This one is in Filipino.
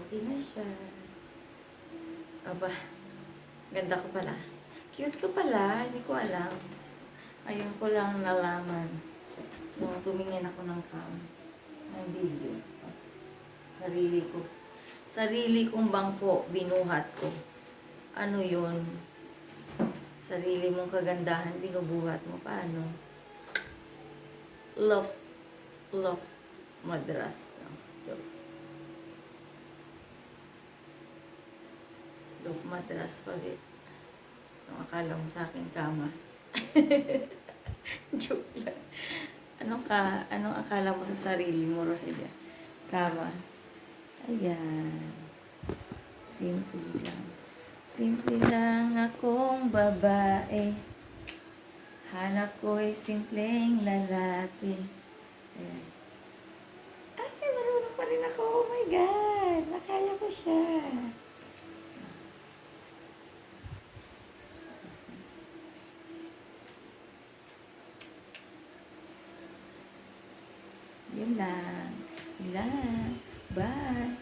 Okay na siya. Aba, ganda ko pala. Cute ko pala, hindi ko alam. Ayun ko lang nalaman. Nung tumingin ako ng video. Sarili ko. Sarili kong bangko, binuhat ko. Ano yun? Sarili mong kagandahan, binubuhat mo. Paano? Love Madras. No? Joke. Love Madras pala. Anong akala mo sa akin, kama? Joke lang. Anong akala mo sa sarili mo, Rohelia? Kama. Ayan. Simple lang. Simple lang akong babae. Hanap ko'y simpleng lalaki. Ayan. Ay, marunong pa rin ako. Oh my God. Nakaya ko siya. Yun lang. Yun lang. Bye.